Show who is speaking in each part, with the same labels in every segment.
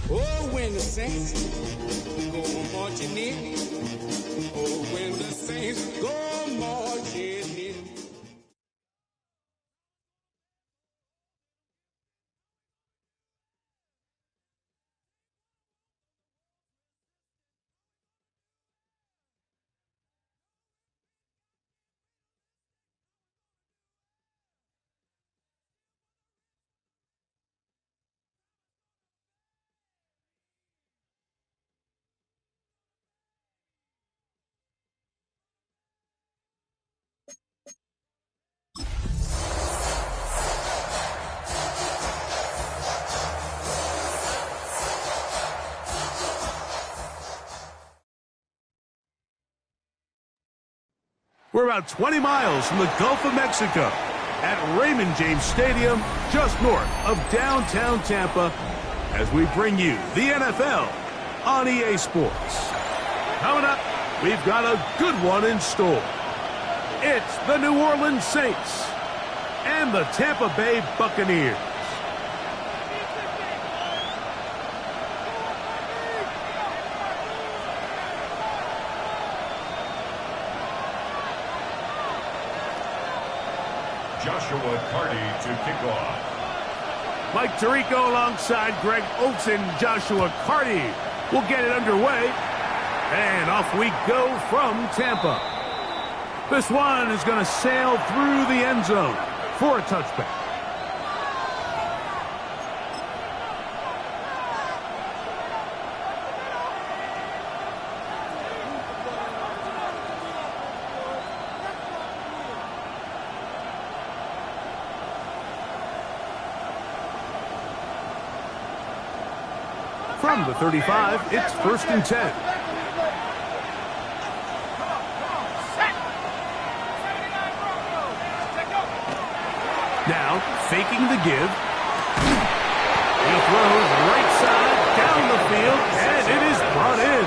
Speaker 1: Oh, when the saints go marching in. Oh, when the saints go marching in.
Speaker 2: We're about 20 miles from the Gulf of Mexico at Raymond James Stadium, just north of downtown Tampa, as we bring you the NFL on EA Sports. Coming up, we've got a good one in store. It's the New Orleans Saints and the Tampa Bay Buccaneers.
Speaker 3: Joshua Carty to kick off.
Speaker 2: Mike Tirico alongside Greg Olsen. Joshua Carty will get it underway. And off we go from Tampa. This one is going to sail through the end zone for a touchback. From the 35, it's 1st and 10. Now, faking the give. He throws right side down the field, and it is brought in.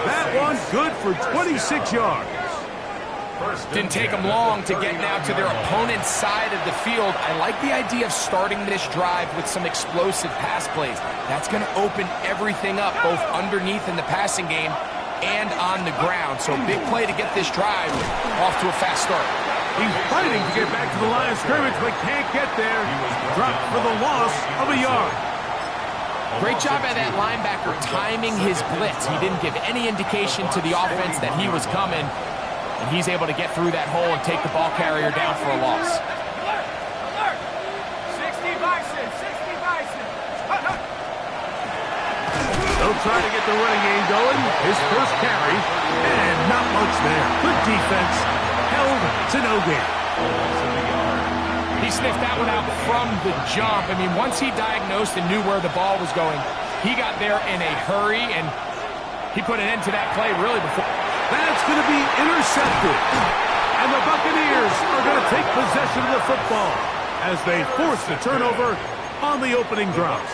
Speaker 2: That one good for 26 yards.
Speaker 4: Didn't take them long to get now to their opponent's side of the field. I like the idea of starting this drive with some explosive pass plays. That's going to open everything up, both underneath in the passing game and on the ground. So big play to get this drive off to a fast start.
Speaker 2: He's fighting to get back to the line of scrimmage, but can't get there. Dropped for the loss of a yard.
Speaker 4: Great job by that linebacker timing his blitz. He didn't give any indication to the offense that he was coming. And he's able to get through that hole and take the ball carrier down for a loss.
Speaker 5: 60 Bison, 60 Bison.
Speaker 2: They'll try to get the running game going. His first carry, and not much there. Good defense, held to no gain.
Speaker 4: He sniffed that one out from the jump. I mean, once he diagnosed and knew where the ball was going, he got there in a hurry, and he put an end to that play really before.
Speaker 2: That's going to be intercepted. And the Buccaneers are going to take possession of the football as they force the turnover on the opening drive.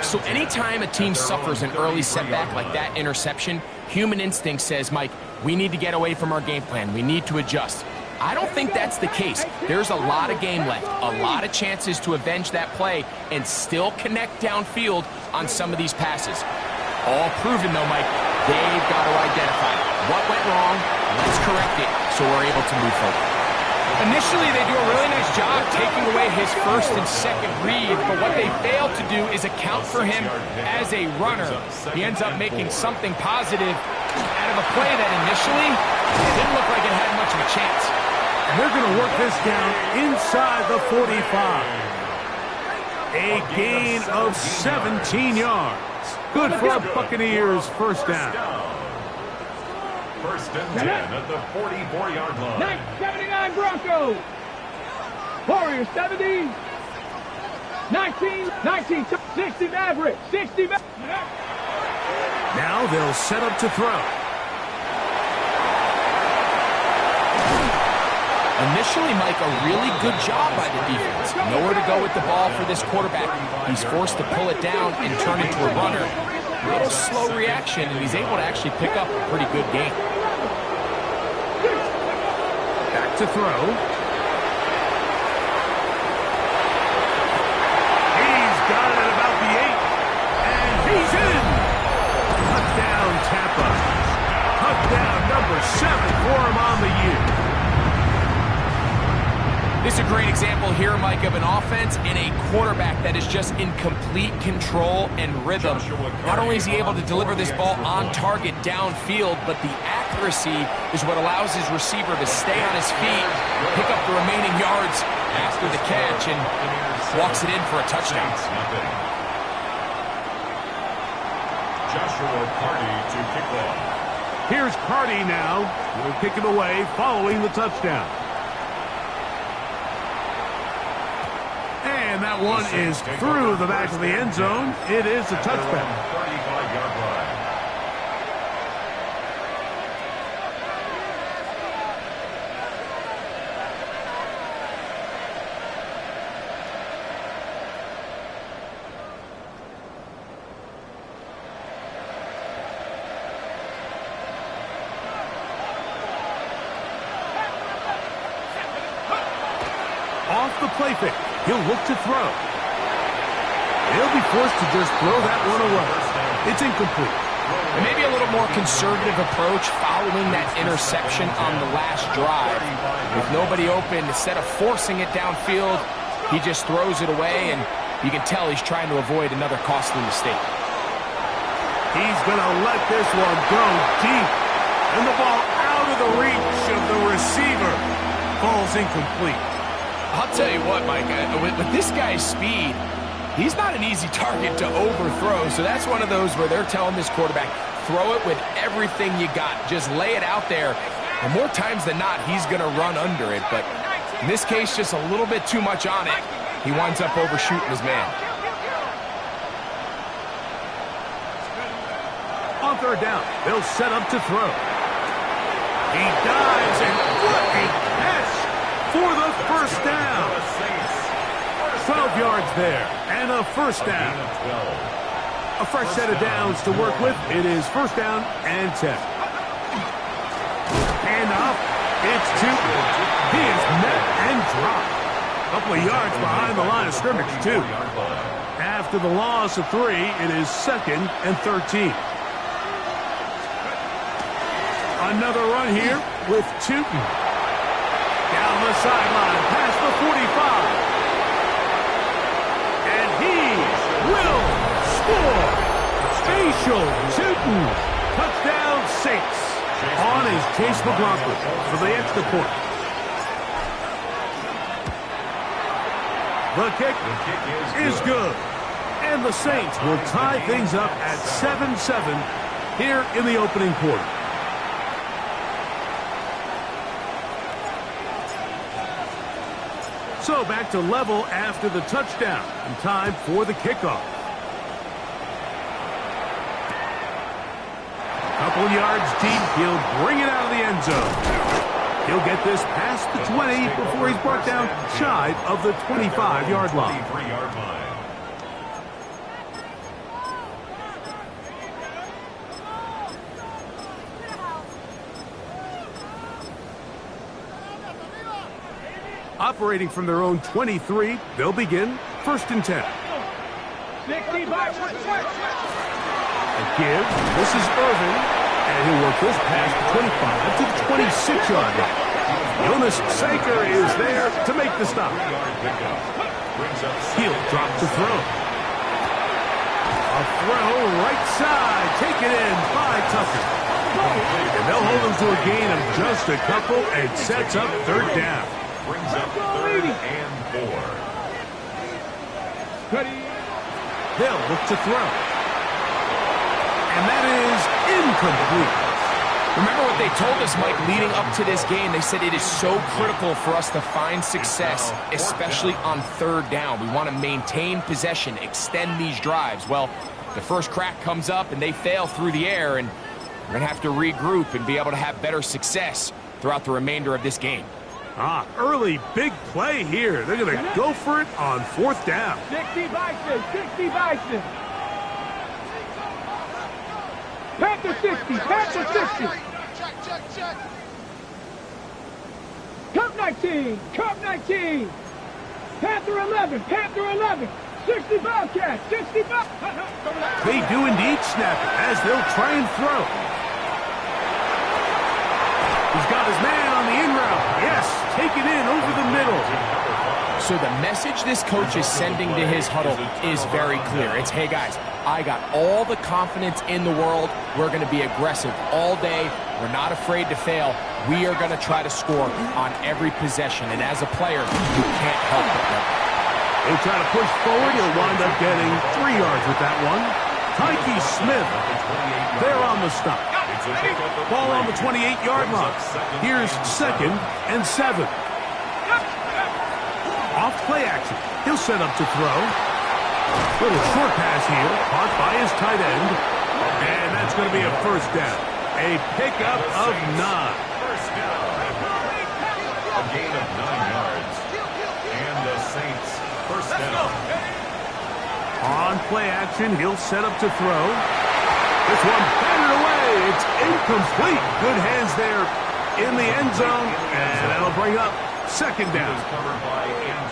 Speaker 4: So anytime a team suffers an early setback like that interception, human instinct says, Mike, we need to get away from our game plan. We need to adjust. I don't think that's the case. There's a lot of game left, a lot of chances to avenge that play and still connect downfield on some of these passes. All proven, though, Mike, they've got to identify what went wrong, let's correct it so we're able to move forward.
Speaker 5: Initially, they do a really nice job taking away his first and second read, but what they fail to do is account for him as a runner. He ends up making something positive out of a play that initially didn't look like it had much of a chance.
Speaker 2: And they're going to work this down inside the 45. A gain of 17 yards. Good for a Buccaneers first down.
Speaker 3: 1st and 10 at the 44-yard line.
Speaker 5: 79 Broncos. Warriors 70. 19, 60 Mavericks. 60 Mavericks.
Speaker 2: Now they'll set up to throw.
Speaker 4: Initially, Mike, a really good job by the defense. Nowhere to go with the ball for this quarterback. He's forced to pull it down and turn into a runner. A little slow reaction, and he's able to actually pick up a pretty good game.
Speaker 2: to throw. He's got it at about the 8. And he's in. Touchdown, Tampa. Touchdown number 7 for him on the year.
Speaker 4: This is a great example here, Mike, of an offense and a quarterback that is just in complete control and rhythm. Not only is he able to deliver this ball on target downfield, but the accuracy is what allows his receiver to stay on his feet, pick up the remaining yards after the catch, and walks it in for a touchdown.
Speaker 3: Joshua Carty to kick off.
Speaker 2: Here's Carty now. He'll kick it away following the touchdown. And that one is through the back of the end zone. It is a touchback.
Speaker 3: 35-yard line.
Speaker 2: Off the play fake. He'll look to throw. He'll be forced to just throw that one away. It's incomplete.
Speaker 4: And maybe a little more conservative approach following that interception on the last drive. With nobody open, instead of forcing it downfield, he just throws it away, and you can tell he's trying to avoid another costly mistake.
Speaker 2: He's going to let this one go deep. And the ball out of the reach of the receiver falls incomplete.
Speaker 4: I'll tell you what, Mike, with this guy's speed, he's not an easy target to overthrow. So that's one of those where they're telling this quarterback, throw it with everything you got. Just lay it out there. And more times than not, he's going to run under it. But in this case, just a little bit too much on it. He winds up overshooting his man.
Speaker 2: On third down, they'll set up to throw. He dives, and what a catch for the first down. 12 yards there, and a first down. A fresh set of downs to work with. It is first down and 10. And up, it's Tootin. He is met and dropped. A couple of yards behind the line of scrimmage, too. After the loss of 3, it is 2nd and 13. Another run here with Tootin. Down the sideline, past the 45. And he will score. Facial Tootin. Touchdown Saints. On is Chase McLaughlin for the extra point. The kick is good. And the Saints will tie things up at 7-7 here in the opening quarter. So back to level after the touchdown, and time for the kickoff. Couple yards deep, he'll bring it out of the end zone. He'll get this past the 20 before he's brought down shy of the 25-yard line.
Speaker 3: 23-yard line.
Speaker 2: Operating from their own 23, they'll begin 1st and 10. A give. This is Irvin. And he'll work this past the 25 to the 26-yard line. Jonas Saker is there to make the stop. He'll drop the throw. A throw right side. Take it in by Tucker. And they'll hold him to a gain of just a couple and sets up 3rd down.
Speaker 3: Brings up 3rd and 4.
Speaker 2: They'll look to throw. And that is incomplete.
Speaker 4: Remember what they told us, Mike, leading up to this game. They said it is so critical for us to find success, especially on 3rd down. We want to maintain possession, extend these drives. Well, the first crack comes up and they fail through the air, and we're going to have to regroup and be able to have better success throughout the remainder of this game.
Speaker 2: Early big play here. They're going to go for it on 4th down.
Speaker 5: 60 Bison, 60 Bison. Panther 60, Panther 60. Check.
Speaker 6: 19, Cub 19, Panther 11, Panther 11, 60 Bobcat, 60 Bobcat.
Speaker 2: They do indeed snap it as they'll try and throw. He's got his man on the in route. Yes, take it in over the middle.
Speaker 4: So the message this coach is sending to his huddle is very clear. It's, hey guys, I got all the confidence in the world. We're going to be aggressive all day. We're not afraid to fail. We are going to try to score on every possession. And as a player, you can't help but win.
Speaker 2: He'll try to push forward. He'll wind up getting 3 yards with that one. Tyke Smith, they're on the stop. Ball on the 28-yard line. Here's 2nd and 7. Off play action. He'll set up to throw. Little short pass here, caught by his tight end. And that's going to be a first down. A pickup of 9.
Speaker 3: First down. A gain of 9 yards. And the Saints first down.
Speaker 2: On play action, he'll set up to throw. This one batted away. It's incomplete. Good hands there in the end zone. And that'll bring up 2nd down.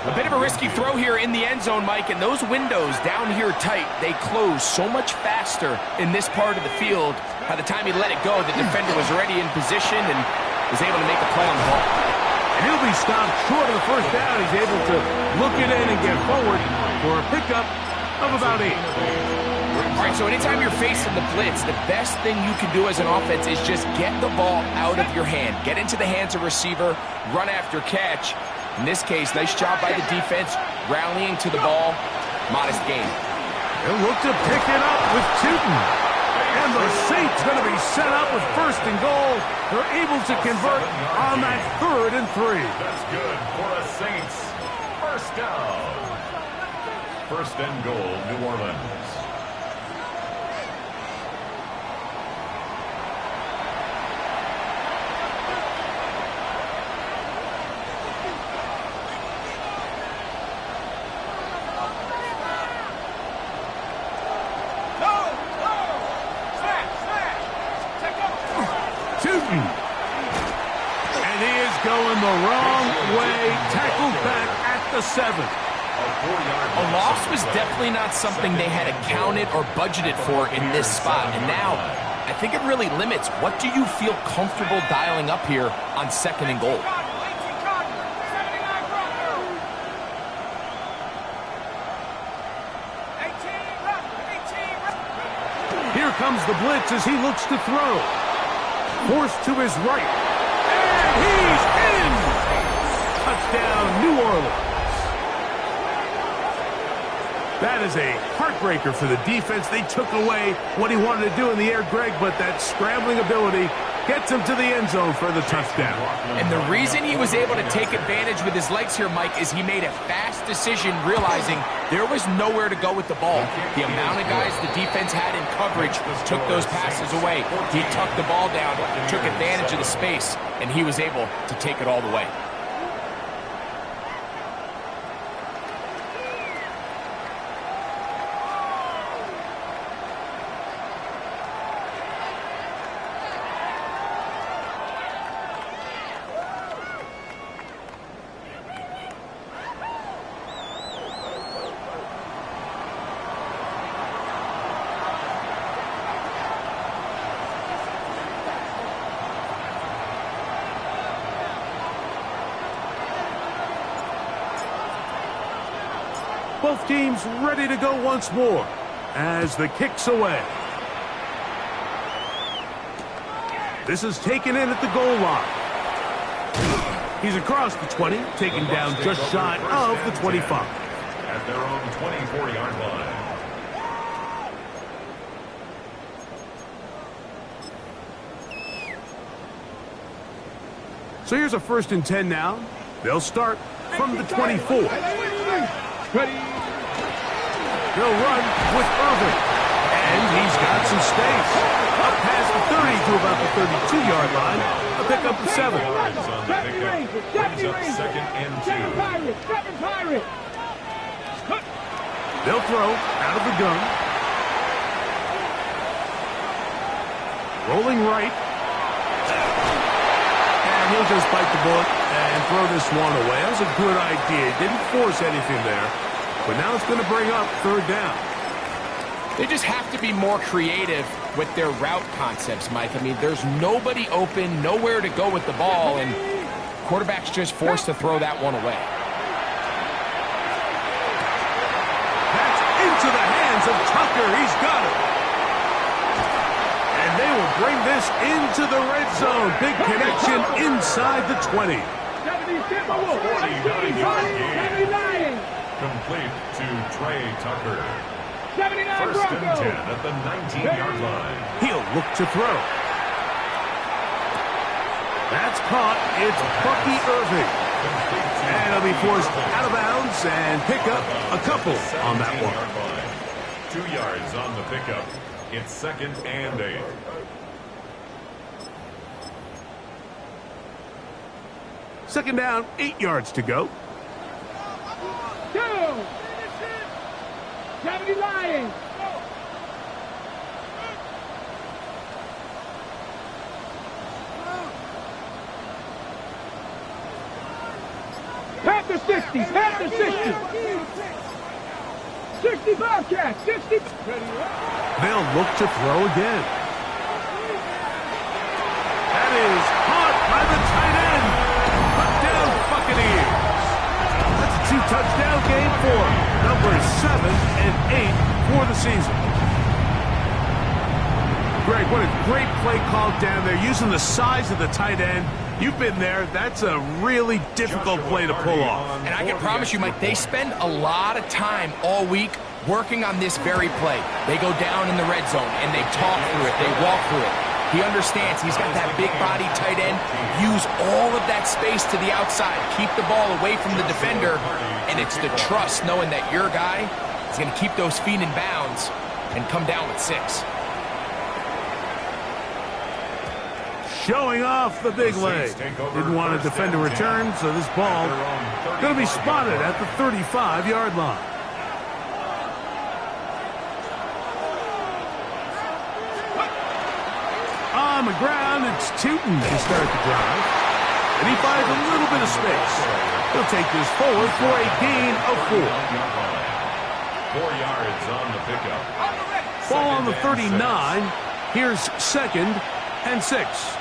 Speaker 4: A bit of a risky throw here in the end zone, Mike, and those windows down here tight, they close so much faster in this part of the field. By the time he let it go, the defender was already in position and was able to make a play on the ball.
Speaker 2: And he'll be stopped short of the first down. He's able to look it in and get forward for a pickup of about 8.
Speaker 4: All right, so anytime you're facing the blitz, the best thing you can do as an offense is just get the ball out of your hand. Get into the hands of receiver, run after catch. In this case, nice job by the defense, rallying to the ball. Modest gain.
Speaker 2: They'll look to pick it up with Tootin. And the Saints going to be set up with 1st and goal. They're able to convert on that 3rd and 3.
Speaker 3: That's good for the Saints. First down. 1st and goal, New Orleans.
Speaker 2: And he is going the wrong way. Tackled back at the 7.
Speaker 4: A loss was definitely not something they had accounted or budgeted for in this spot. And now, I think it really limits what do you feel comfortable dialing up here on 2nd and goal.
Speaker 2: Here comes the blitz as he looks to throw. Forced to his right. And he's in! Touchdown, New Orleans. That is a heartbreaker for the defense. They took away what he wanted to do in the air, Greg, but that scrambling ability gets him to the end zone for the touchdown.
Speaker 4: And the reason he was able to take advantage with his legs here, Mike, is he made a fast decision realizing there was nowhere to go with the ball. The amount of guys the defense had in coverage took those passes away. He tucked the ball down, took advantage of the space, and he was able to take it all the way.
Speaker 2: Both teams ready to go once more as the kick's away. This is taken in at the goal line. He's across the 20, taken down just shy of the 25.
Speaker 3: At their own 24-yard line.
Speaker 2: So here's a 1st and 10 now. They'll start from the 24.
Speaker 6: Ready.
Speaker 2: He'll run with Irvin. And he's got some space. Up past the 30 to about the 32-yard line. A pickup of 7.
Speaker 3: Brings up 2nd and 2.
Speaker 6: Seven Pirate.
Speaker 2: They'll throw out of the gun. Rolling right. And he'll just bite the bullet and throw this one away. That was a good idea. Didn't force anything there. But now it's going to bring up third down.
Speaker 4: They just have to be more creative with their route concepts, Mike. I mean, there's nobody open, nowhere to go with the ball, and quarterback's just forced to throw that one away.
Speaker 2: That's into the hands of Tucker. He's got it. And they will bring this into the red zone. Big connection inside the 20.
Speaker 3: 49-yard gain. Complete to Trey Tucker.
Speaker 6: 79
Speaker 3: First and
Speaker 6: Broncos.
Speaker 3: 10 at the 19-yard line.
Speaker 2: He'll look to throw. That's caught. It's Bucky Irving. And he'll be forced out of bounds and pick up a couple on that one.
Speaker 3: 2 yards on the pickup. It's 2nd and 8.
Speaker 2: Second down, 8 yards to go.
Speaker 6: 70 Lions. Panther 60, Panther 60. 60 Bobcats, 60.
Speaker 2: They'll look to throw again. That is caught by the tight end. Touchdown, Buccaneers. That's a 2-touchdown game for numbers 7 and 8 for the season. Greg, what a great play call down there, using the size of the tight end. You've been there. That's a really difficult play to pull off.
Speaker 4: And I can promise you, Mike, they spend a lot of time all week working on this very play. They go down in the red zone, and they talk through it. They walk through it. He understands he's got that big body tight end. Use all of that space to the outside. Keep the ball away from the defender. And it's the trust knowing that your guy is going to keep those feet in bounds and come down with 6.
Speaker 2: Showing off the big leg. Didn't want to defend a return, so this ball going to be spotted at the 35-yard line. On the ground, it's Tootin to start the drive. And he finds a little bit of space. He'll take this forward for a gain of 4.
Speaker 3: 4 yards on the pickup.
Speaker 2: Ball on the 39. Here's 2nd and 6.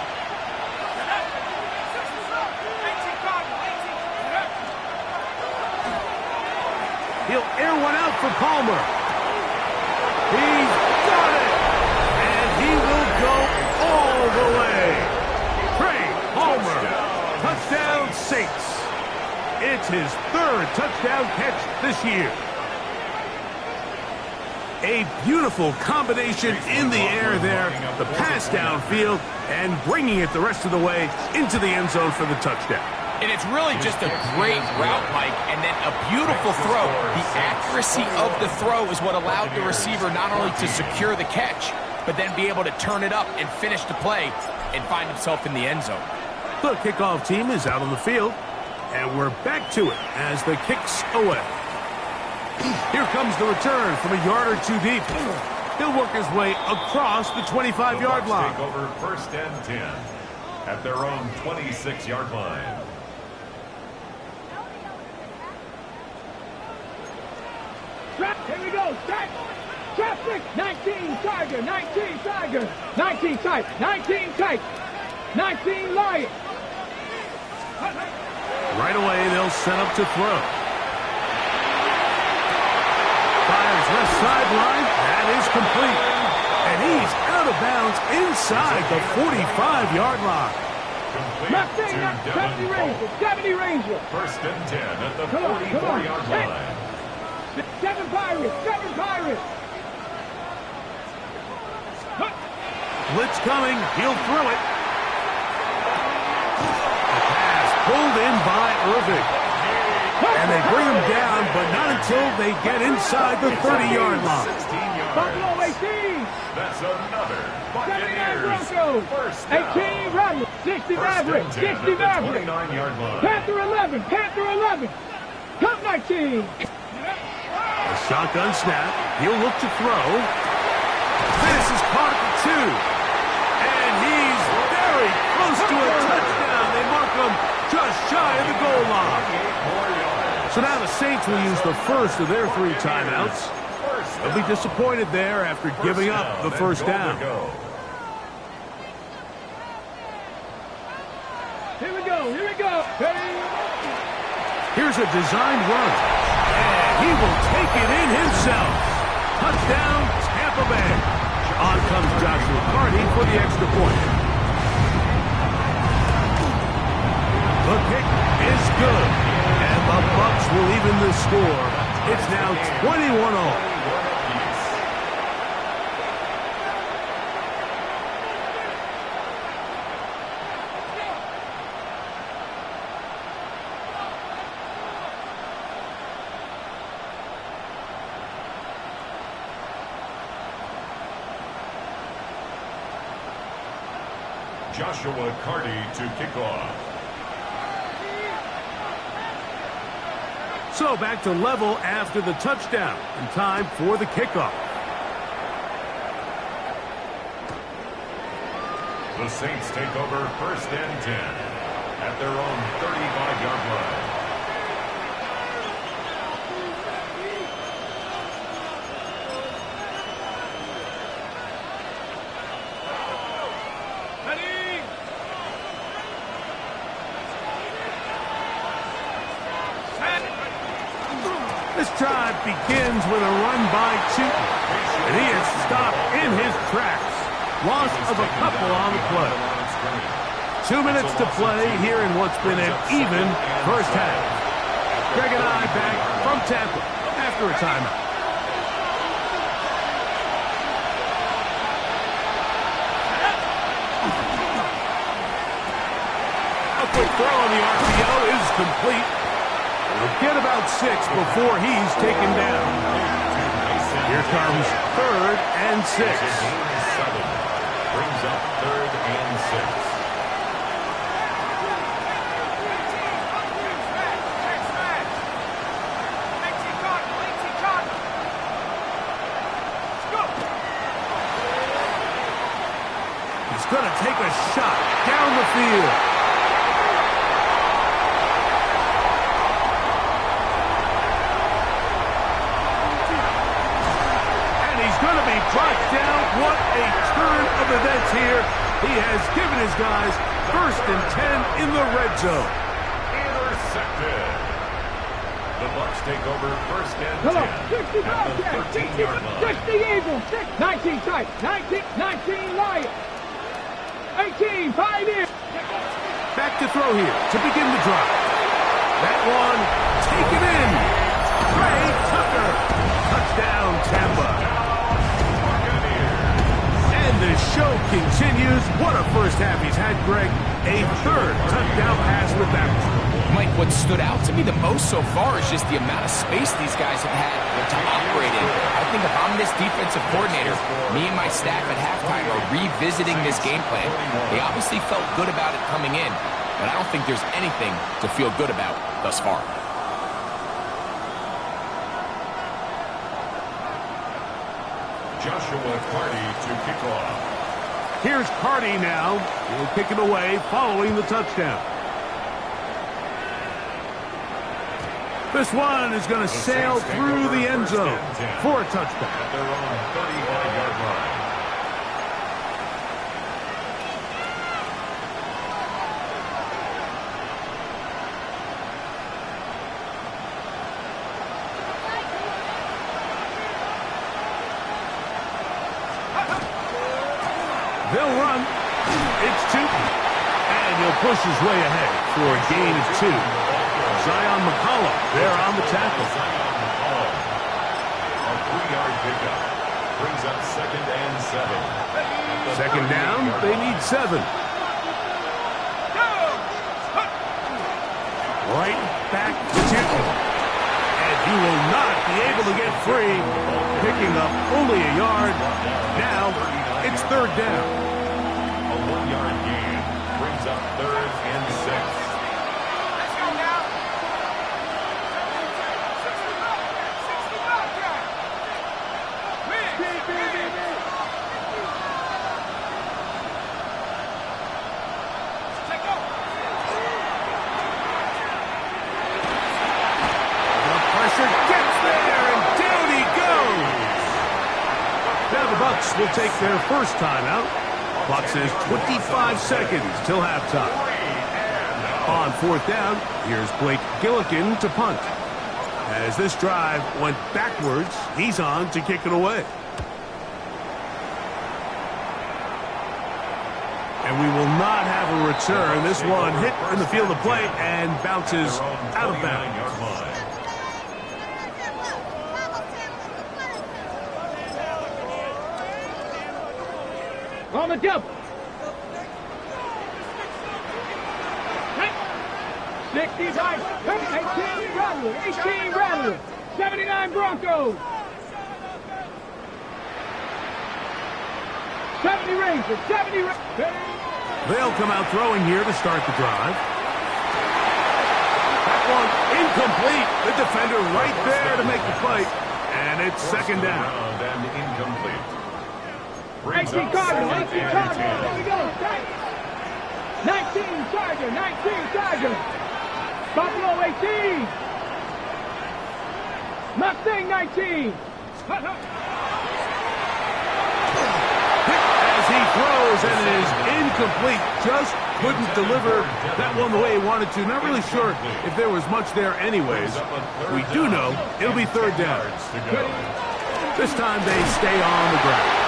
Speaker 2: He'll air one out for Palmer. He's got it. And he will go all the way. Trey Palmer. Touchdown Saints. It's his 3rd touchdown catch this year. A beautiful combination in the air there. The pass downfield and bringing it the rest of the way into the end zone for the touchdown.
Speaker 4: And it's really just a great route, Mike, and then a beautiful throw. The accuracy of the throw is what allowed the receiver not only to secure the catch, but then be able to turn it up and finish the play and find himself in the end zone.
Speaker 2: The kickoff team is out on the field, and we're back to it as the kick's away. Here comes the return from a yard or 2 deep. He'll work his way across the 25-yard line.
Speaker 3: Take over 1st and 10 at their own 26-yard line.
Speaker 6: Here we go. Traffic. 19 Tiger. 19 Tiger. 19 tight. 19 tight. 19 Lion.
Speaker 2: Right away, they'll set up to throw. Fires left sideline. That is complete. And he's out of bounds inside the 45-yard line.
Speaker 3: Complete to
Speaker 6: 70 Ranger. 70 Ranger.
Speaker 3: 1st and 10 at the 44-yard line.
Speaker 6: 7 Pirates. 7 Pirates.
Speaker 2: Blitz coming. He'll throw it. The pass pulled in by Irving. And they bring him down, but not until they get inside the 30-yard line.
Speaker 6: Buffalo 18.
Speaker 3: That's another
Speaker 6: 79
Speaker 3: Buccaneers
Speaker 6: Broncos.
Speaker 3: first down.
Speaker 6: 18 Rattler. 60 Maverick. 60 Maverick.
Speaker 3: 29-yard line.
Speaker 6: Panther 11. Panther 11. Cup 19.
Speaker 2: A shotgun snap. He'll look to throw. This is caught at the 2. And he's very close to a touchdown. They mark him just shy of the goal So now the Saints will use the first of their 3 timeouts. They'll be disappointed there after giving up the first down.
Speaker 6: Here we go. Here we go.
Speaker 2: Here's a designed run. And he will take it in himself. Touchdown, Tampa Bay. On comes Joshua Carty for the extra point. The kick is good. And the Bucs will even the score. It's now 21-all.
Speaker 3: Joshua Carty to kick off.
Speaker 2: So back to level after the touchdown. And time for the kickoff.
Speaker 3: The Saints take over 1st and 10 at their own 35-yard line.
Speaker 2: This drive begins with a run by Chuton, and he is stopped in his tracks. Loss of a couple on the play. 2 minutes to play here in what's been an even first half. Greg and I back from Tampa after a timeout. A quick throw on the RPO is complete. We'll get about 6 before he's taken down. Here comes 3rd and 6.
Speaker 3: Brings up 3rd and 6.
Speaker 2: He's going to take a shot down the field. Brought down. What a turn of events here. He has given his guys 1st and 10 in the red zone.
Speaker 3: Intercepted. The Bucs take over 1st and 10 at the 13-yard line.
Speaker 6: 60 Eagles, 19 tight, 19 Lions, 18 Pioneers.
Speaker 2: Back to throw here to begin the drive. That one taken in. Trey Tucker. Touchdown, Tampa. And the show continues. What a first half he's had, Greg. A 3rd touchdown pass with that one.
Speaker 4: Mike, what stood out to me the most so far is just the amount of space these guys have had to operate in. I think if I'm this defensive coordinator, me and my staff at halftime are revisiting this game plan. They obviously felt good about it coming in, but I don't think there's anything to feel good about thus far.
Speaker 3: Joshua Carty to kick off.
Speaker 2: Here's Carty now. He'll kick it away following the touchdown. This one is going to sail through the end zone for a touchdown.
Speaker 3: At their own 35-yard line.
Speaker 2: They'll run. It's Chuton. And he'll push his way ahead for a gain of 2. Zion McCollum there on the tackle.
Speaker 3: Zion McCollum. A 3-yard pickup. Brings up 2nd and 7.
Speaker 2: Second down, they need 7. Right back to Chuton. And he will not be able to get free. Picking up only a yard. Now it's 3rd down.
Speaker 3: A 1-yard gain brings up 3rd and 6.
Speaker 6: Let's go now.
Speaker 2: will take their first timeout. Clock says 25 seconds till halftime. On fourth down, here's Blake Gillikin to punt. As this drive went backwards, he's on to kick it away. And we will not have a return. This one hit in the field of play and bounces out of bounds.
Speaker 6: On the double. 65, 18 Rattler, 18 Rattler, 79 Broncos. 70 Rangers, 70 Rangers.
Speaker 2: They'll come out throwing here to start the drive. That one incomplete. The defender right there to make the play. And it's second down.
Speaker 3: And incomplete.
Speaker 6: 18 Cardinal, 18 Cardinal. There we go. 19 Charger, 19 Charger. Buffalo 18. Mustang 19.
Speaker 2: As he throws, and it is incomplete. Just couldn't deliver that one the way he wanted to. Not really sure if there was much there anyways. We do know it'll be third down. This time they stay on the ground.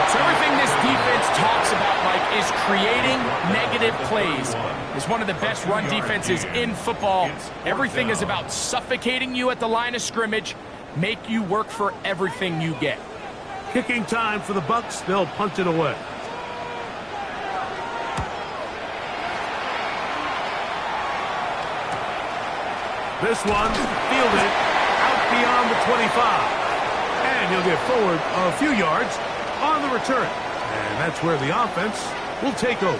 Speaker 4: So everything this defense talks about, Mike, is creating negative plays. It's one of the best run defenses in football. Everything is about suffocating you at the line of scrimmage, make you work for everything you get.
Speaker 2: Kicking time for the Bucks. They'll punt it away. This one fielded out beyond the 25. And he'll get forward a few yards on the return. And that's where the offense will take over.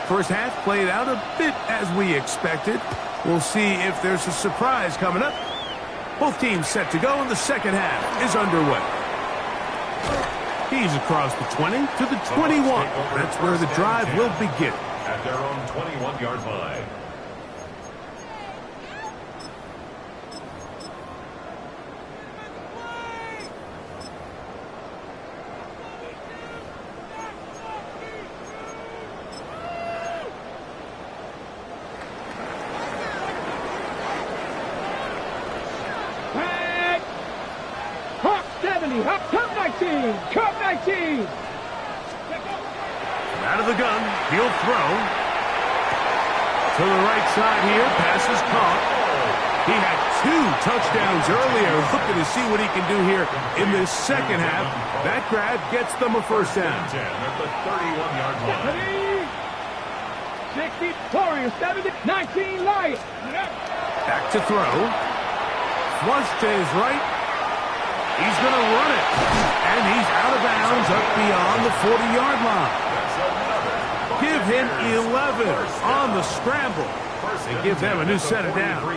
Speaker 2: First half played out a bit as we expected. We'll see if there's a surprise coming up. Both teams set to go, and the second half is underway. He's across the 20 to the 21. That's where the drive will begin.
Speaker 3: At their own 21-yard line.
Speaker 6: Cup 19! Cup 19!
Speaker 2: Out of the gun, he'll throw. To the right side here, pass is caught. He had 2 touchdowns earlier. Looking to see what he can do here in this second half. That grab gets them a first down.
Speaker 3: At the 31-yard line.
Speaker 6: 60, Warriors, 70, 19, Lions.
Speaker 2: Back to throw. Flush to his right. He's going to run it. And he's out of bounds up beyond the 40-yard line. Give him 11 on the scramble. And give them a new set of downs.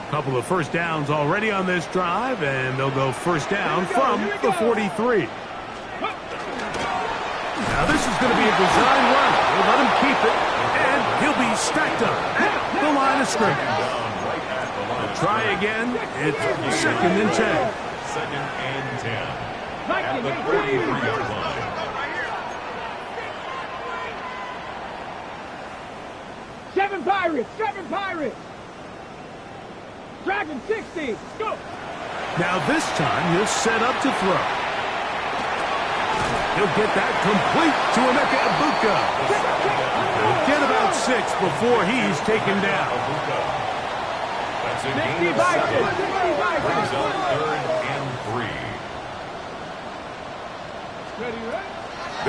Speaker 2: Couple of first downs already on this drive, and they'll go first down from the 43. Now this is going to be a design run. We'll let him keep it, and he'll be stacked up at the line of scrimmage. Try again. It's second and 10.
Speaker 3: Second and 10. At the 43-yard line.
Speaker 6: Seven Pirates. Dragon 60. Go.
Speaker 2: Now this time he'll set up to throw. He'll get that complete to Emeka Egbuka. He'll get about 6 before he's taken down.
Speaker 3: That's a gain of 7. Brings up third and 3.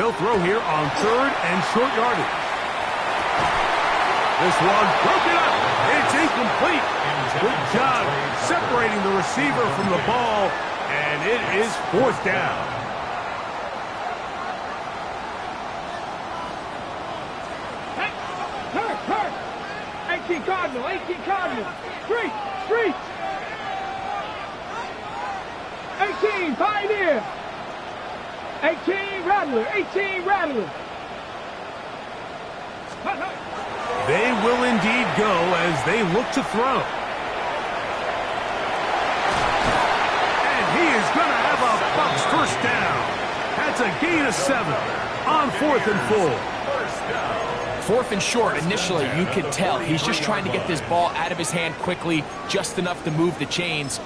Speaker 2: They'll throw here on third and short yardage. This one broken up. It's incomplete. Good job separating the receiver from the ball, and it is fourth down.
Speaker 6: Hurt. 18 Cardinal. Street. 18 Pioneer. 18 Rattler.
Speaker 2: They will indeed go as they look to throw. And he is going to have a Bucs first down. That's a gain of 7 on 4th and 4.
Speaker 4: 4th and short, initially, you could tell he's just trying to get this ball out of his hand quickly, just enough to move the chains.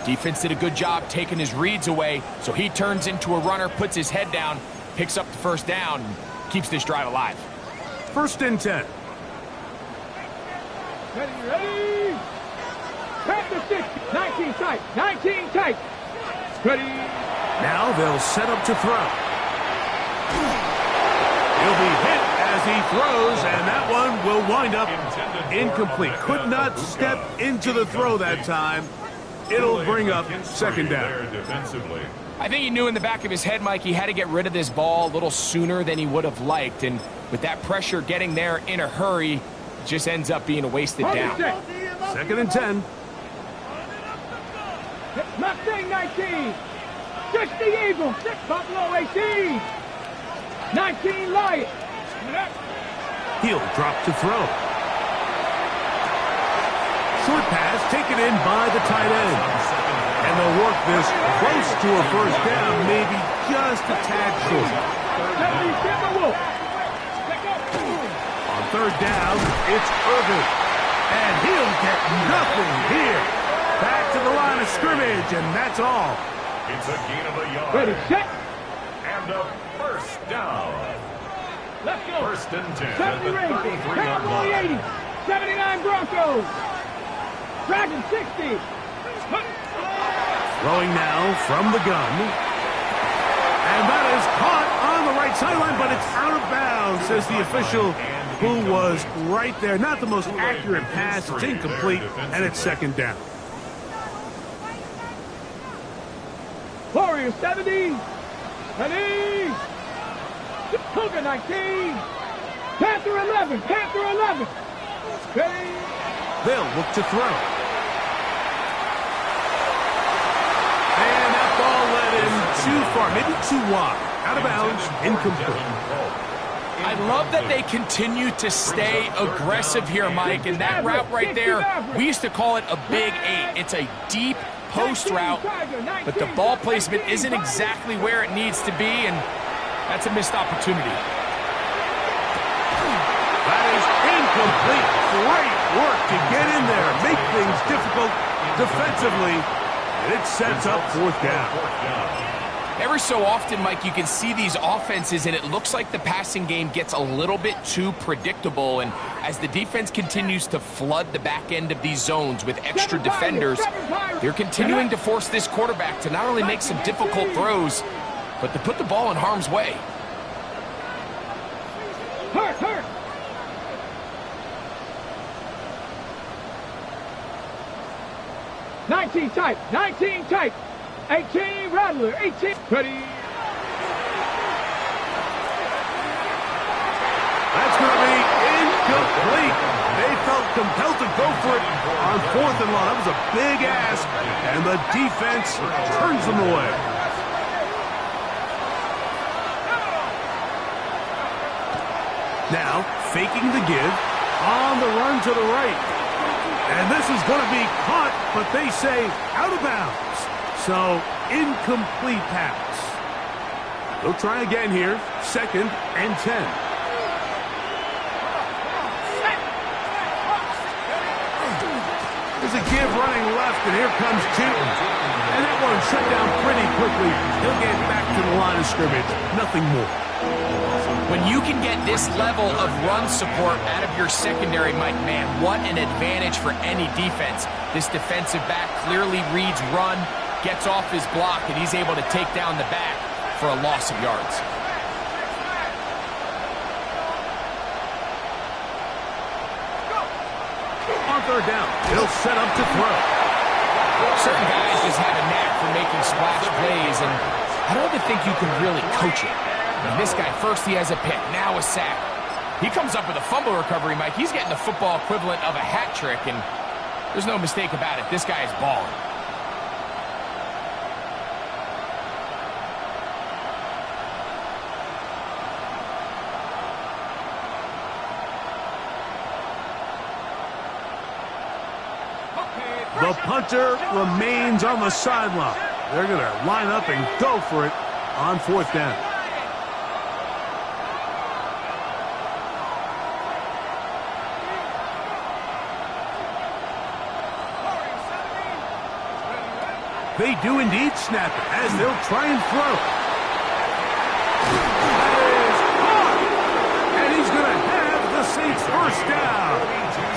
Speaker 4: Defense did a good job taking his reads away, so he turns into a runner, puts his head down, picks up the first down, and keeps this drive alive.
Speaker 2: 1st and 10.
Speaker 6: Ready. Pass the 6. 19 tight. 19 tight. Ready.
Speaker 2: Now they'll set up to throw. He'll be hit as he throws, and that one will wind up incomplete. Could not step into the throw that time. It'll bring up 2nd down.
Speaker 4: I think he knew in the back of his head, Mike, he had to get rid of this ball a little sooner than he would have liked. And with that pressure getting there in a hurry, it just ends up being a wasted down.
Speaker 2: 2nd and 10.
Speaker 6: Mustang 19. 60 Eagle. 6 Buffalo 18. 19 Lion.
Speaker 2: He'll drop to throw. Short pass taken in by the tight end. And they'll work this close to a first down, maybe just a tad short. On 3rd down, it's Irvin. And he'll get nothing here. Back to the line of scrimmage, and that's all.
Speaker 3: It's a gain of a yard.
Speaker 6: Ready, set.
Speaker 3: And a first down.
Speaker 6: Let's go.
Speaker 3: 1st and 10 at
Speaker 6: 70
Speaker 3: the
Speaker 6: Rangers.
Speaker 3: 33-yard
Speaker 6: Cowboy
Speaker 3: line.
Speaker 6: 80. 79 Broncos. Dragon 60.
Speaker 2: Throwing now from the gun. And that is caught on the right sideline, but it's out of bounds, says the official who was right there. Not the most accurate pass. It's incomplete, and it's 2nd down.
Speaker 6: Warriors 70. Ready. Cougar 19. Panther 11. Panther 11. Ready.
Speaker 2: They'll look to throw. And that ball led him too far, maybe too wide. Out of bounds, incomplete.
Speaker 4: I love that they continue to stay aggressive here, Mike. And that route right there, we used to call it a big 8. It's a deep post route, but the ball placement isn't exactly where it needs to be, and that's a missed opportunity.
Speaker 2: That is incomplete. Great work to get in there, make things difficult defensively, and it sets up 4th down.
Speaker 4: Every so often, Mike, you can see these offenses, and it looks like the passing game gets a little bit too predictable. And as the defense continues to flood the back end of these zones with extra defenders, they're continuing to force this quarterback to not only make some difficult throws, but to put the ball in harm's way.
Speaker 6: Hurt. 19 tight. 19 tight. 18 Rattler. 18. Ready.
Speaker 2: That's going to be incomplete. They felt compelled to go for it on 4th and long. That was a big ask, and the defense turns them away. Now, faking the give, on the run to the right. And this is going to be caught, but they say out of bounds. So, incomplete pass. They'll try again here, 2nd and 10. There's a give running left, and here comes Chilton. And that one shut down pretty quickly. He'll get back to the line of scrimmage. Nothing more.
Speaker 4: When you can get this level of run support out of your secondary, Mike, man, what an advantage for any defense. This defensive back clearly reads run, gets off his block, and he's able to take down the back for a loss of yards.
Speaker 2: On 3rd down, he'll set up to throw.
Speaker 4: Certain guys just have a knack for making splash plays, and I don't even think you can really coach it. I mean, this guy, first he has a pick, now a sack. He comes up with a fumble recovery, Mike. He's getting the football equivalent of a hat trick, and there's no mistake about it. This guy is balling.
Speaker 2: The punter remains on the sideline. They're going to line up and go for it on 4th down. They do indeed snap it as they'll try and throw. That is caught! And he's going to have the Saints first down.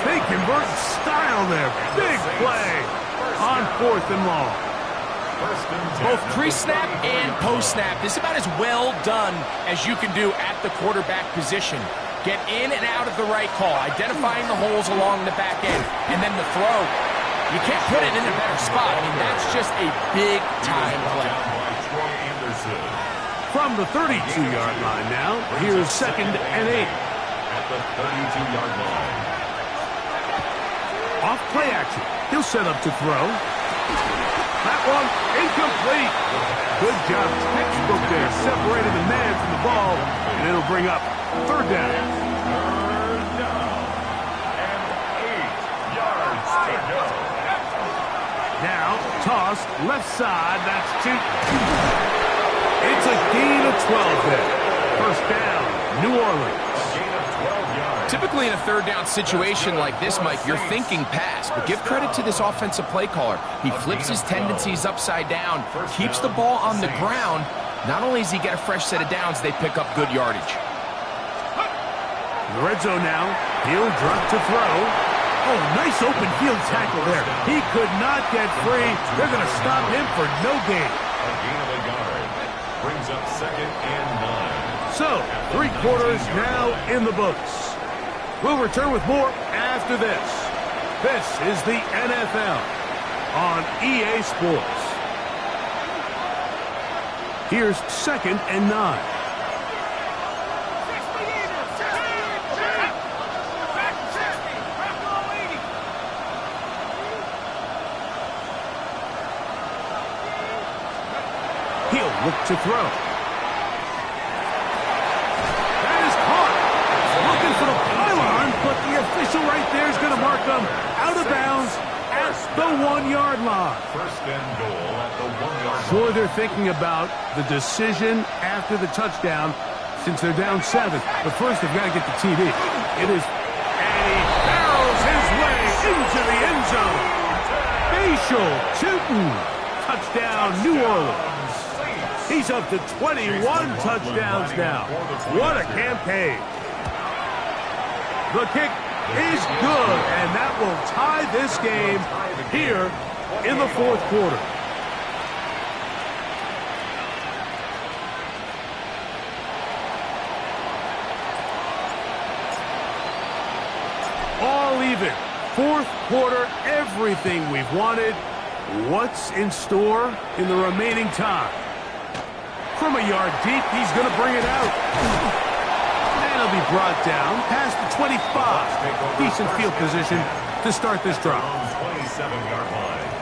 Speaker 2: They convert style there. Big play on 4th and long.
Speaker 4: Both pre-snap and post-snap. This is about as well done as you can do at the quarterback position. Get in and out of the right call, identifying the holes along the back end, and then the throw. You can't put it in a better spot. I mean, that's just a big-time play.
Speaker 2: From the 32-yard line now, here's 2nd and 8.
Speaker 3: At the 32-yard line.
Speaker 2: Off play action. He'll set up to throw. That one incomplete. Good job. Textbook there. Separated the man from the ball, and it'll bring up 3rd down.
Speaker 3: 3rd down. And 8 yards to go.
Speaker 2: Now, tossed left side. That's 2. It's a gain of 12 there. 1st down, New Orleans.
Speaker 4: Typically in a 3rd down situation like this, Mike, you're thinking pass, but give credit to this offensive play caller. He flips his tendencies upside down, keeps the ball on the ground. Not only does he get a fresh set of downs, they pick up good yardage.
Speaker 2: The red zone now. He'll drop to throw. Oh, nice open field tackle there. He could not get free. They're going to stop him for no gain.
Speaker 3: A gain of a yard. Brings up 2nd and 9.
Speaker 2: So, 3 quarters now in the books. We'll return with more after this. This is the NFL on EA Sports. Here's 2nd and 9. He'll look to throw. That is caught. Looking for the pylon, but the official right there is going to mark them out of bounds at the 1-yard line.
Speaker 3: 1st and goal at the 1-yard line.
Speaker 2: Sure, they're thinking about the decision after the touchdown since they're down 7. But first, they've got to get the TD. It is, and he barrels his way into the end zone. Facial Tootin. Touchdown, New Orleans. He's up to 21 touchdowns now. What a campaign. The kick is good, and that will tie this game here in the 4th quarter. All even. 4th quarter, everything we've wanted. What's in store in the remaining time? From a yard deep, he's going to bring it out. And he'll be brought down past the 25. Decent field position to start this drive.
Speaker 3: 27-yard line.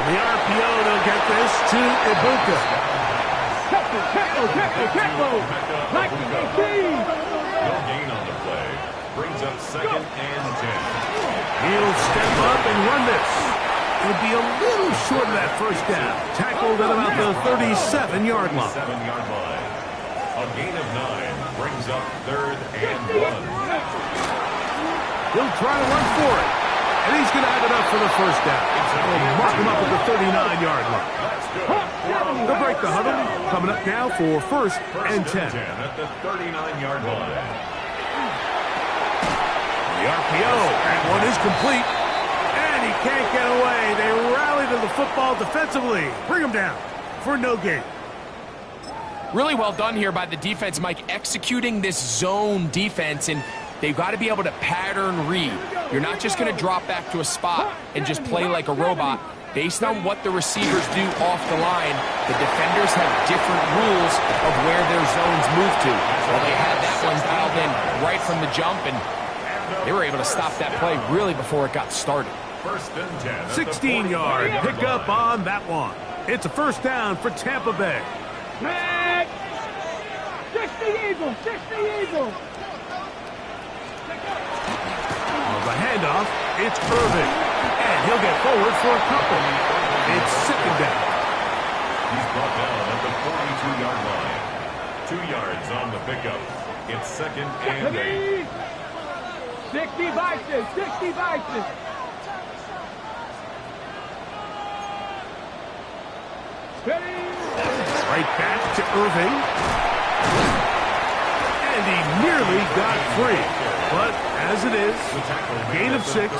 Speaker 2: The RPO, they'll get this to Ibuka.
Speaker 6: Tackle. Like the
Speaker 3: No gain on the play. Brings up 2nd and 10.
Speaker 2: He'll step up and run this. It'll be a little short of that 1st down. Tackled at about the 37-yard line.
Speaker 3: 7-yard line. A gain of 9 brings up 3rd and 1.
Speaker 2: He'll try to run for it. And he's going to have enough for the 1st down. They'll mark him up at the 39-yard line. They'll break the huddle. Coming up now for 1st and 10.
Speaker 3: At the 39-yard line.
Speaker 2: The RPO. That one is complete. And he can't get away. They rally to the football defensively. Bring him down for no gain.
Speaker 4: Really well done here by the defense, Mike, executing this zone defense, and they've got to be able to pattern read. You're not just going to drop back to a spot and just play like a robot. Based on what the receivers do off the line, the defenders have different rules of where their zones move to. Well, they had that one dialed in right from the jump, and they were able to stop that play really before it got started.
Speaker 3: 1st and 10.
Speaker 2: 16-yard pickup on that one. It's a first down for Tampa Bay.
Speaker 6: Back. 60 Eagles, 60 Eagles.
Speaker 2: On the handoff, it's Irving. And he'll get forward for a couple. It's second down.
Speaker 3: He's brought down at the 42-yard line. 2 yards on the pickup. It's second and 8.
Speaker 6: 60 Vikings, 60 Vikings.
Speaker 2: Right back to Irving. And he nearly got free. But as it is, gain of 6.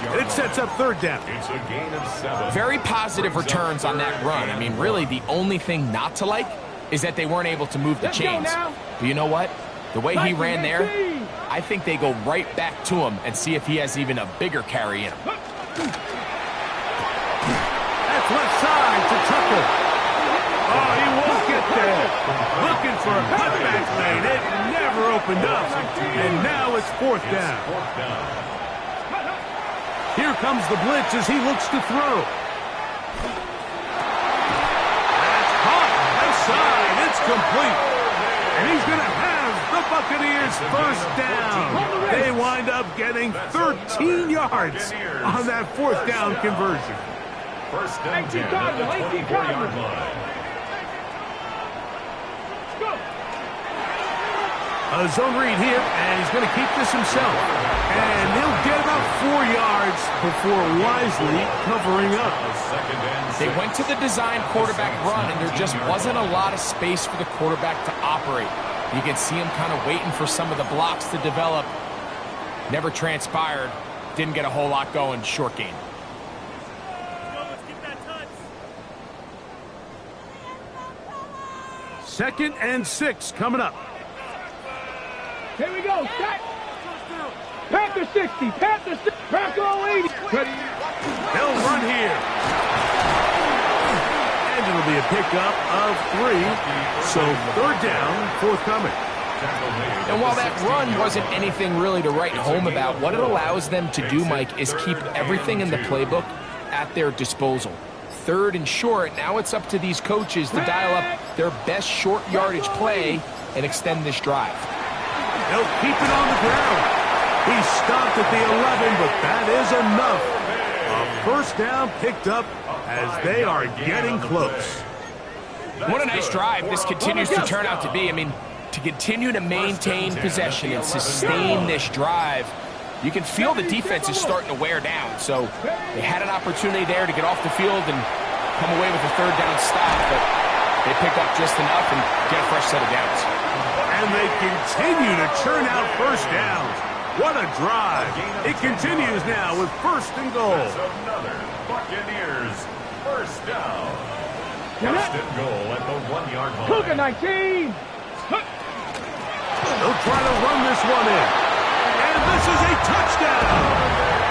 Speaker 2: And it sets up third down.
Speaker 3: It's a gain of 7.
Speaker 4: Very positive returns on that run. I mean, really, the only thing not to like is that they weren't able to move the chains. But you know what? The way he ran there, I think they go right back to him and see if he has even a bigger carry in him.
Speaker 2: That's left side to Tucker. Oh, he won't get there. Looking for a cutback lane. It never opened up. And now it's fourth down. Here comes the blitz as he looks to throw. That's caught. Left side. It's complete. And he's going to have the Buccaneers first down. They wind up getting 13 yards on that fourth down conversion.
Speaker 3: First and 10 at the 24-yard line.
Speaker 2: A zone read here, and he's going to keep this himself. And he'll get about 4 yards before wisely covering up.
Speaker 4: They went to the design quarterback run, and there just wasn't a lot of space for the quarterback to operate. You can see him kind of waiting for some of the blocks to develop. Never transpired. Didn't get a whole lot going. Short gain.
Speaker 2: Second and 6 coming up.
Speaker 6: Here we go. Set. Panther 60. Panther 60. Bronco 80.
Speaker 2: They'll run here. And it'll be a pickup of 3. So third down, forthcoming.
Speaker 4: And while that run wasn't anything really to write home about, what it allows them to do, Mike, is keep everything in the playbook at their disposal. Third and short, now it's up to these coaches to dial up their best short yardage play and extend this drive.
Speaker 2: They'll keep it on the ground. He stopped at the 11, but that is enough. A first down picked up as they are getting close.
Speaker 4: What a nice drive this continues to turn out to be. I mean, to continue to maintain possession and sustain this drive, you can feel the defense is starting to wear down. So they had an opportunity there to get off the field and come away with a third down stop, but they pick up just enough and get a fresh set of downs.
Speaker 2: And they continue to churn out first downs. What a drive. It continues now with first and goal.
Speaker 3: Another Buccaneers first down. First and goal at the 1-yard line.
Speaker 6: Cougar 19.
Speaker 2: They'll try to run this one in. And this is a touchdown.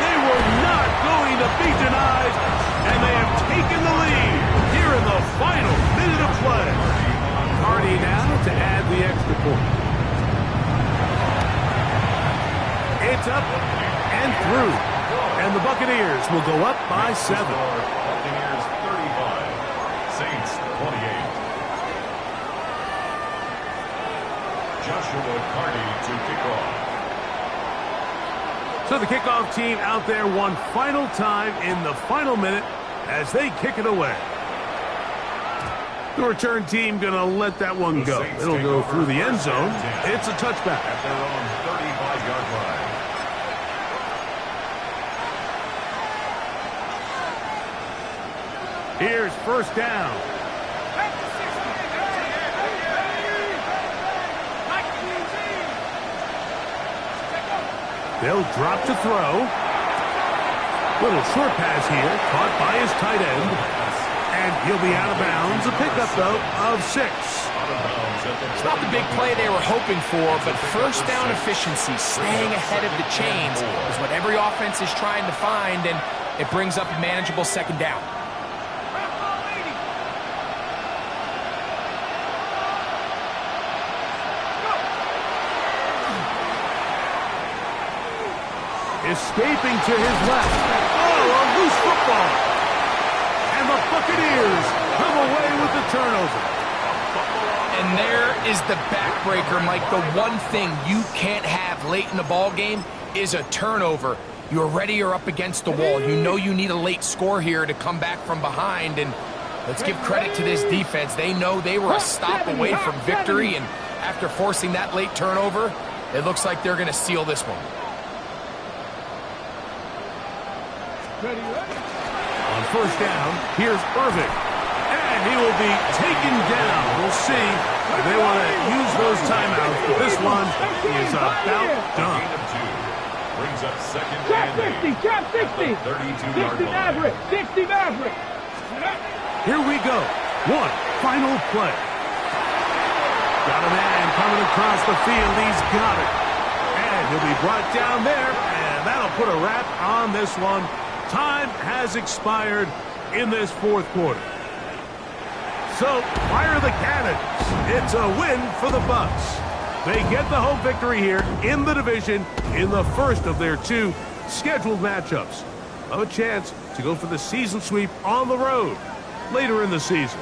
Speaker 2: They were not going to be denied, and they have taken the lead here in the final minute of play. Hardy now to add the extra point. It's up and through. And the Buccaneers will go up by 7.
Speaker 3: Buccaneers 35, Saints 28. Joshua Carty to kick off.
Speaker 2: So the kickoff team out there one final time in the final minute as they kick it away. The return team going to let that one go. It'll go through the end zone. It's a touchback.
Speaker 3: At their own 35-yard line.
Speaker 2: Here's first down. They'll drop to throw. Little short pass here, caught by his tight end. And he'll be out of bounds. A pickup, though, of 6.
Speaker 4: It's not the big play they were hoping for, but first down efficiency, staying ahead of the chains, is what every offense is trying to find, and it brings up a manageable second down.
Speaker 2: Escaping to his left. Oh, a loose football. And the Buccaneers come turnover.
Speaker 5: And there is the backbreaker, Mike. The one thing you can't have late in the ball game is a turnover. You're ready or up against the wall. You know you need a late score here to come back from behind. And let's give credit to this defense. They know they were a stop away from victory. And after forcing that late turnover, it looks like they're going to seal this one.
Speaker 2: On first down, here's Irving. And he will be taken down. We'll see if they want to use those timeouts. But this one is about done.
Speaker 3: Gain of 2. Brings up second
Speaker 6: Trap
Speaker 3: and
Speaker 6: 60, trap 60.
Speaker 3: 32-yard
Speaker 6: 60
Speaker 3: line.
Speaker 6: Maverick, 60 Maverick.
Speaker 2: Here we go. One final play. Got a man coming across the field. He's got it. And he'll be brought down there. And that'll put a wrap on this one. Time has expired in this fourth quarter. So, fire the cannons. It's a win for the Bucs. They get the home victory here in the division in the first of their 2 scheduled matchups. A chance to go for the season sweep on the road later in the season.